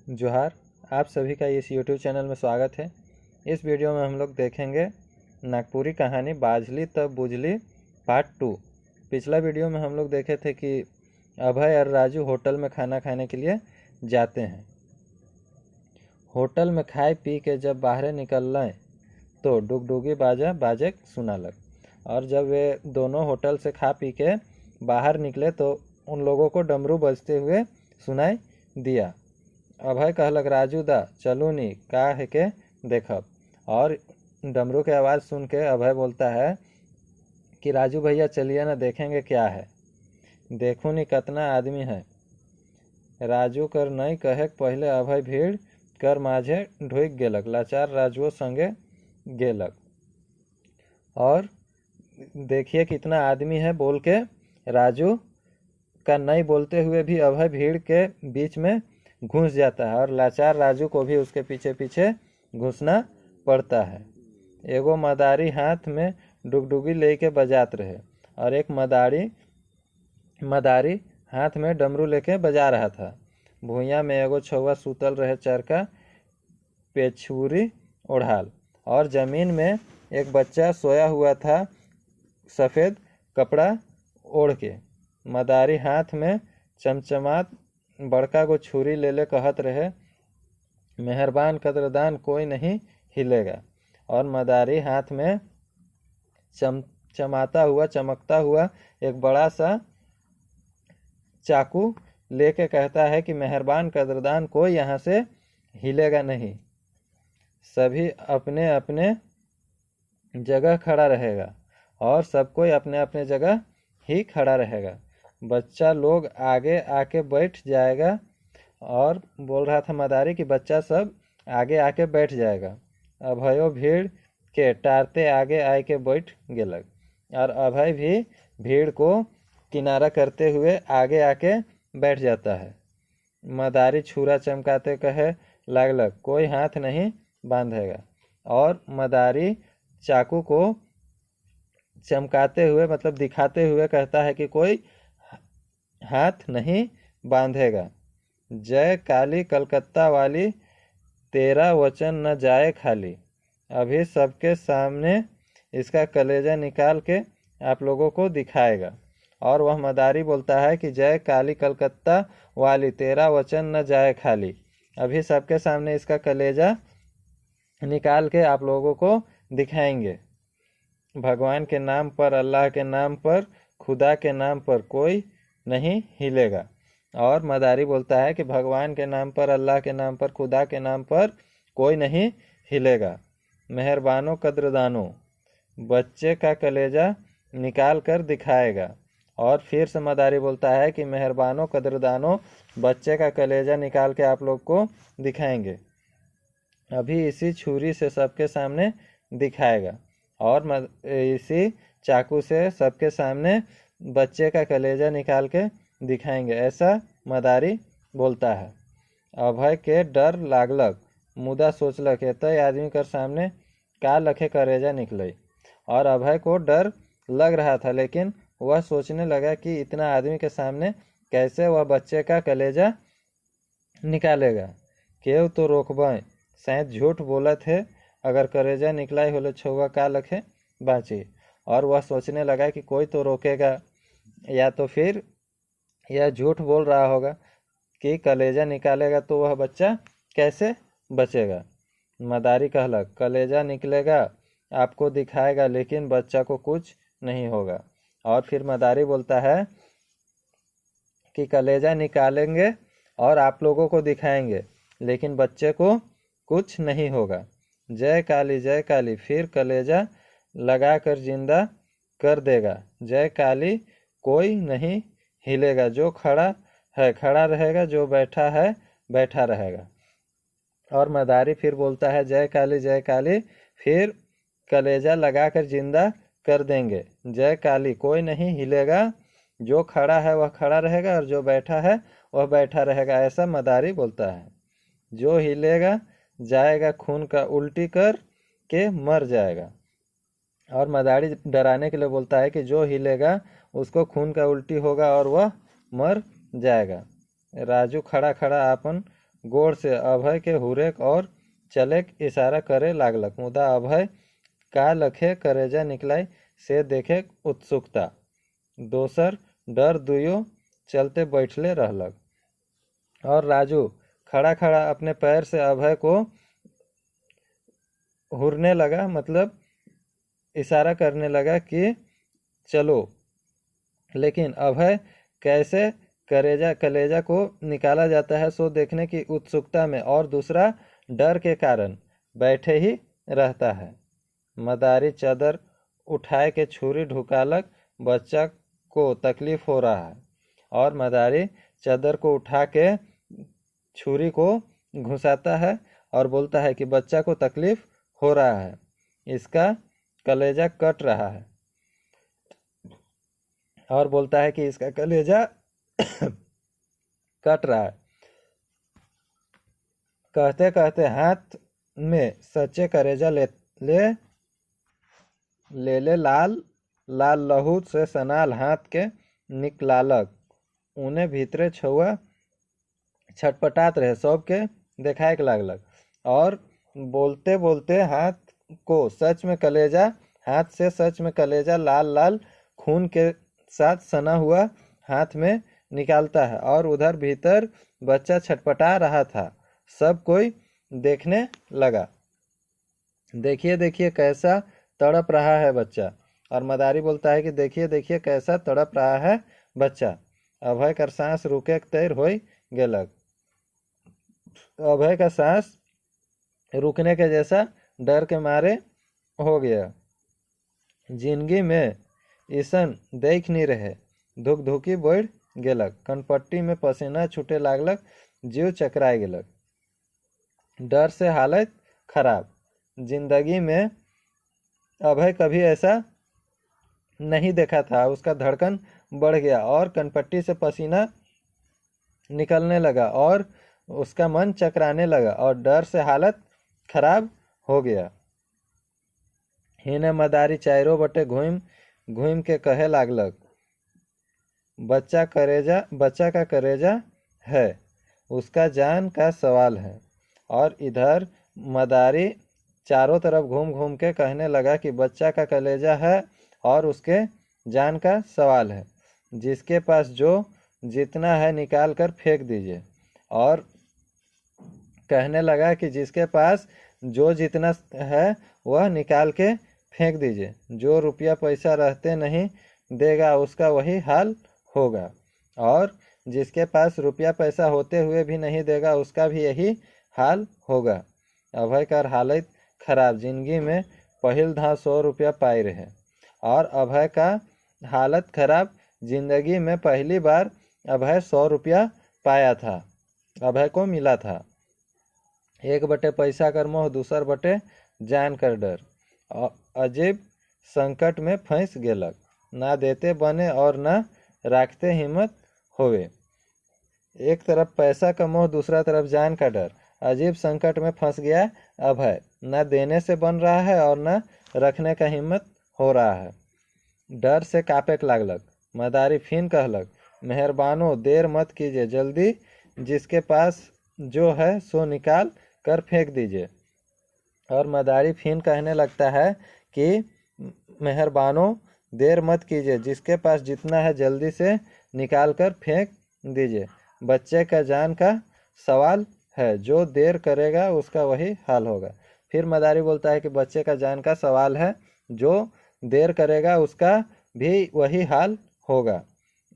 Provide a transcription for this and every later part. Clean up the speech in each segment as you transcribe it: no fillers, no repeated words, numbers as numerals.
जोहार। आप सभी का इस YouTube चैनल में स्वागत है। इस वीडियो में हम लोग देखेंगे नागपुरी कहानी बाझली तब बुझली पार्ट 2। पिछला वीडियो में हम लोग देखे थे कि अभय और राजू होटल में खाना खाने के लिए जाते हैं। होटल में खाए पी के जब बाहर निकल रहे तो डुगडुगी बाजा बाजे सुना लग, और जब वे दोनों होटल से खा पी के बाहर निकले तो उन लोगों को डमरू बजते हुए सुनाई दिया। अभय कहलक, राजू दा चलू नी का है के देखब। और डमरू के आवाज़ सुन के अभय बोलता है कि राजू भैया चलिए ना, देखेंगे क्या है। देखू नी कितना आदमी है। राजू कर नहीं कहे पहले अभय भीड़ कर माझे ढुक गेलक। लाचार राजुओ संगे गेलक और देखिए कितना आदमी है बोल के राजू का नहीं बोलते हुए भी अभय भीड़ के बीच में घुस जाता है, और लाचार राजू को भी उसके पीछे पीछे घुसना पड़ता है। एगो मदारी हाथ में डुगडुगी लेके बजात रहे, और एक मदारी हाथ में डमरू लेके बजा रहा था। भूइया में एगो छौआ सुतल रहे चरका पेछुरी ओढ़ाल, और जमीन में एक बच्चा सोया हुआ था सफ़ेद कपड़ा ओढ़ के। मदारी हाथ में चमचमात बड़का को छुरी ले ले कहत रहे, मेहरबान कदरदान कोई नहीं हिलेगा। और मदारी हाथ में चमकता हुआ एक बड़ा सा चाकू लेके कहता है कि मेहरबान कदरदान कोई यहाँ से हिलेगा नहीं, सभी अपने अपने जगह खड़ा रहेगा, और सब कोई अपने अपने जगह ही खड़ा रहेगा। बच्चा लोग आगे आके बैठ जाएगा, और बोल रहा था मदारी कि बच्चा सब आगे आके बैठ जाएगा। अभयो भीड़ के टारते आगे आए के बैठ गेलक, और अभय भी भीड़ को किनारा करते हुए आगे आके बैठ जाता है। मदारी छुरा चमकाते कहे लागलक, कोई हाथ नहीं बांधेगा। और मदारी चाकू को चमकाते हुए मतलब दिखाते हुए कहता है कि कोई हाथ नहीं बांधेगा। जय काली कलकत्ता वाली तेरा वचन न जाए खाली। अभी सबके सामने इसका कलेजा निकाल के आप लोगों को दिखाएगा। और वह मदारी बोलता है कि जय काली कलकत्ता वाली तेरा वचन न जाए खाली। अभी सबके सामने इसका कलेजा निकाल के आप लोगों को दिखाएंगे। भगवान के नाम पर, अल्लाह के नाम पर, खुदा के नाम पर कोई नहीं हिलेगा। और मदारी बोलता है कि भगवान के नाम पर, अल्लाह के नाम पर, खुदा के नाम पर कोई नहीं हिलेगा। मेहरबानो कद्रदानो बच्चे का कलेजा निकाल कर दिखाएगा। और फिर से मदारी बोलता है कि मेहरबानो कद्रदानो बच्चे का कलेजा निकाल के आप लोग को दिखाएंगे। अभी इसी छुरी से सबके सामने दिखाएगा, और इसी चाकू से सबके सामने बच्चे का कलेजा निकाल के दिखाएंगे, ऐसा मदारी बोलता है। अभय के डर लागलक, मुदा सोचलक एतय आदमी कर सामने का लखे कलेजा निकले। और अभय को डर लग रहा था, लेकिन वह सोचने लगा कि इतना आदमी के सामने कैसे वह बच्चे का कलेजा निकालेगा। केव तो रोकबे, शायद झूठ बोला थे, अगर कलेजा निकला ही होले छौआ का लखे बाँची। और वह सोचने लगा कि कोई तो रोकेगा, या तो फिर यह झूठ बोल रहा होगा कि कलेजा निकालेगा तो वह बच्चा कैसे बचेगा। मदारी कहलक, कलेजा निकलेगा, आपको दिखाएगा, लेकिन बच्चा को कुछ नहीं होगा। और फिर मदारी बोलता है कि कलेजा निकालेंगे और आप लोगों को दिखाएंगे, लेकिन बच्चे को कुछ नहीं होगा। जय काली जय काली, फिर कलेजा लगा कर जिंदा कर देगा। जय काली कोई नहीं हिलेगा, जो खड़ा है खड़ा रहेगा, जो बैठा है बैठा रहेगा। और मदारी फिर बोलता है जय काली, फिर कलेजा लगा कर जिंदा कर देंगे। जय काली कोई नहीं हिलेगा, जो खड़ा है वह खड़ा रहेगा, और जो बैठा है वह बैठा रहेगा, ऐसा मदारी बोलता है। जो हिलेगा जाएगा खून का उल्टी कर के मर जाएगा। और मदारी डराने के लिए बोलता है कि जो हिलेगा उसको खून का उल्टी होगा और वह मर जाएगा। राजू खड़ा खड़ा अपन गोड़ से अभय के हुरेक और चलेक इशारा करे लागलक। मुदा अभय का लखे करेजा निकलाई से देखे उत्सुकता। दोसर डर दुयो चलते बैठले रहलक। और राजू खड़ा खड़ा अपने पैर से अभय को हुरने लगा, मतलब इशारा करने लगा कि चलो। लेकिन अभय कैसे कलेजा को निकाला जाता है सो देखने की उत्सुकता में और दूसरा डर के कारण बैठे ही रहता है। मदारी चादर उठाए के छुरी ढुकालक। बच्चा को तकलीफ हो रहा है और मदारी चादर को उठा के छुरी को घुसाता है और बोलता है कि बच्चा को तकलीफ हो रहा है, इसका कलेजा कट रहा है। और बोलता है कि इसका कलेजा कट रहा है। कहते कहते हाथ में सच्चे कलेजा ले लाल लाल लहू से सनाल हाथ के निकलालक। उन्हें भीतरे छुआ छटपटात रहे सबके देखाए के लागलक। और बोलते बोलते हाथ से सच में कलेजा लाल लाल खून के साथ सना हुआ हाथ में निकालता है और उधर भीतर बच्चा छटपटा रहा था। सब कोई देखने लगा। देखिए देखिए कैसा तड़प रहा है बच्चा। और मदारी बोलता है कि देखिए देखिए कैसा तड़प रहा है बच्चा। अभय का सांस रुके तैर हो गेलक। अभय का सांस रुकने के जैसा डर के मारे हो गया। जिंदगी में ईसन देख नहीं रहे। धुक धुकी बढ़ गेलक। कनपट्टी में पसीना छूटे लागलक। जीव चकराए गेलक। डर से हालत खराब। जिंदगी में अभय कभी ऐसा नहीं देखा था। उसका धड़कन बढ़ गया और कनपट्टी से पसीना निकलने लगा और उसका मन चकराने लगा और डर से हालत खराब हो गया। हिने मदारी चारों बटे घूम के कहे लागलक, बच्चा का करेजा है, उसका जान का सवाल है। और इधर मदारी चारों तरफ घूम घूम के कहने लगा कि बच्चा का कलेजा है और उसके जान का सवाल है। जिसके पास जो जितना है निकाल कर फेंक दीजिए। और कहने लगा कि जिसके पास जो जितना है वह निकाल के फेंक दीजिए। जो रुपया पैसा रहते नहीं देगा उसका वही हाल होगा। और जिसके पास रुपया पैसा होते हुए भी नहीं देगा उसका भी यही हाल होगा। अभय का हालत खराब। जिंदगी में पहिल धा 100 रुपया पाई रहे। और अभय का हालत खराब। जिंदगी में पहली बार अभय 100 रुपया पाया था। अभय को मिला था। एक बटे पैसा कर मोह, दूसर बटे जान कर डर। अजीब संकट में फंस गेलक। ना देते बने और ना रखते हिम्मत होवे। एक तरफ पैसा का मोह, दूसरा तरफ जान का डर। अजीब संकट में फंस गया अभय। ना देने से बन रहा है और ना रखने का हिम्मत हो रहा है। डर से कांपे लागलक। मदारी फिन कहलक, मेहरबानो देर मत कीजिए, जल्दी जिसके पास जो है सो निकाल कर फेंक दीजिए। और मदारी फिन कहने लगता है कि मेहरबानो देर मत कीजिए, जिसके पास जितना है जल्दी से निकाल कर फेंक दीजिए। बच्चे का जान का सवाल है, जो देर करेगा उसका वही हाल होगा। फिर मदारी बोलता है कि बच्चे का जान का सवाल है, जो देर करेगा उसका भी वही हाल होगा।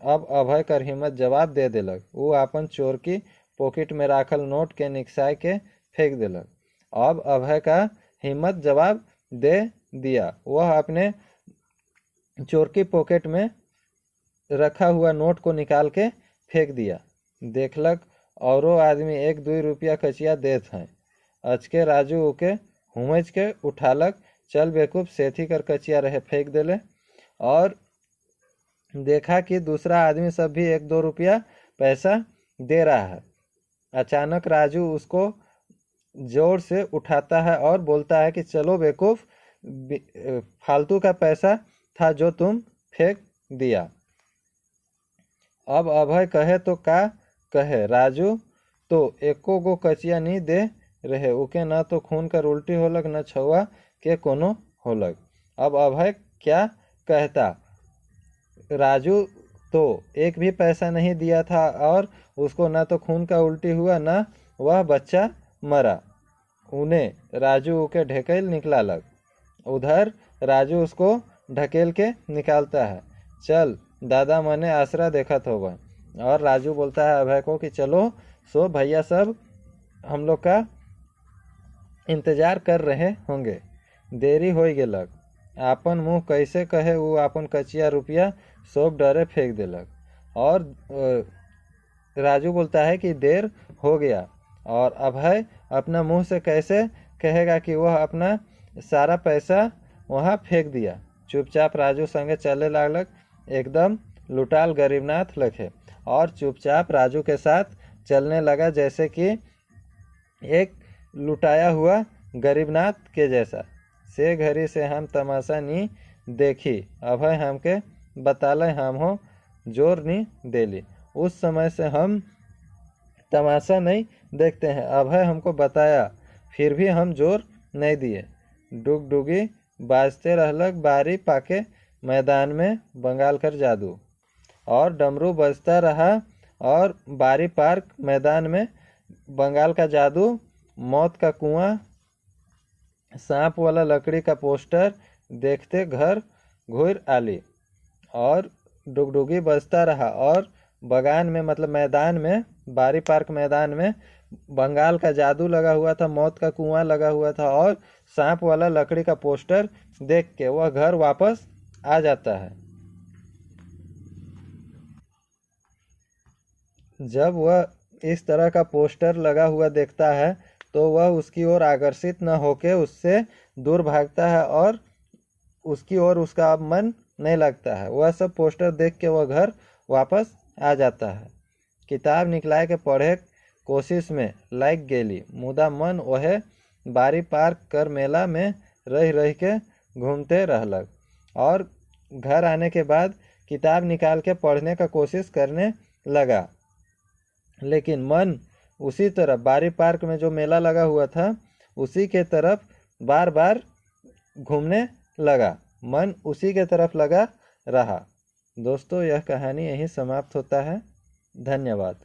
अब अभय कर हिम्मत जवाब दे दिलक। वो अपन चोर की पॉकेट में राखल नोट के निकसाय के फेंक दिलक। अब अभय का हिम्मत जवाब दे दिया। वह अपने चोर की पॉकेट में रखा हुआ नोट को निकाल के फेंक दिया। देखलक औरो आदमी 1-2 रुपया कचिया देत हैं। अचके राजू ओके हुमच के उठालक। चल बेकूफ, सेठी कर कचिया रहे फेंक देले। और देखा कि दूसरा आदमी सब भी 1-2 रुपया पैसा दे रहा है। अचानक राजू उसको जोर से उठाता है और बोलता है कि चलो बेकूफ, फालतू का पैसा था जो तुम फेंक दिया। अब अभय कहे तो का कहे, राजू तो एको गो कचिया नहीं दे रहे, उके न तो खून कर उल्टी होलक न छुआ के कोनो होलक। अब अभय क्या कहता, राजू तो एक भी पैसा नहीं दिया था और उसको न तो खून का उल्टी हुआ न वह बच्चा मरा। उन्हें राजू के ढकेल निकला लग। उधर राजू उसको ढकेल के निकालता है, चल दादा मने आसरा देखत होगा। और राजू बोलता है अभय को कि चलो सो भैया सब हम लोग का इंतजार कर रहे होंगे, देरी हो गेलक। आपन मुँह कैसे कहे वो आपन कचिया रुपया सब डरे फेंक देलक। और राजू बोलता है कि देर हो गया, और अभय अपना मुंह से कैसे कहेगा कि वह अपना सारा पैसा वहाँ फेंक दिया। चुपचाप राजू संगे चले लागलक, एकदम लुटाल गरीबनाथ लखे, और चुपचाप राजू के साथ चलने लगा जैसे कि एक लुटाया हुआ गरीबनाथ के जैसा। से घड़ी से हम तमाशा नहीं देखी, अभय हमके बताले हम हो जोर नहीं देली। उस समय से हम तमाशा नहीं देखते हैं, अभय हमको बताया फिर भी हम जोर नहीं दिए। डुगडुगी बाजते रहलक बारी पाके मैदान में बंगाल कर जादू, और डमरू बजता रहा और बारी पार्क मैदान में बंगाल का जादू। मौत का कुआं, सांप वाला लकड़ी का पोस्टर देखते घर घुर आली, और डुगडुगी बजता रहा और बगान में मतलब मैदान में बारी पार्क मैदान में बंगाल का जादू लगा हुआ था, मौत का कुआं लगा हुआ था, और सांप वाला लकड़ी का पोस्टर देख के वह घर वापस आ जाता है। जब वह इस तरह का पोस्टर लगा हुआ देखता है तो वह उसकी ओर आकर्षित न होके उससे दूर भागता है, और उसकी ओर उसका अब मन नहीं लगता है। वह सब पोस्टर देख के वह घर वापस आ जाता है। किताब निकलाए के पढ़े कोशिश में लग गेली, मुदा मन वह बारी पार्क कर मेला में रह रह के घूमते रहलक। और घर आने के बाद किताब निकाल के पढ़ने का कोशिश करने लगा, लेकिन मन उसी तरफ बारी पार्क में जो मेला लगा हुआ था उसी के तरफ बार बार घूमने लगा, मन उसी के तरफ लगा रहा। दोस्तों, यह कहानी यहीं समाप्त होता है। धन्यवाद।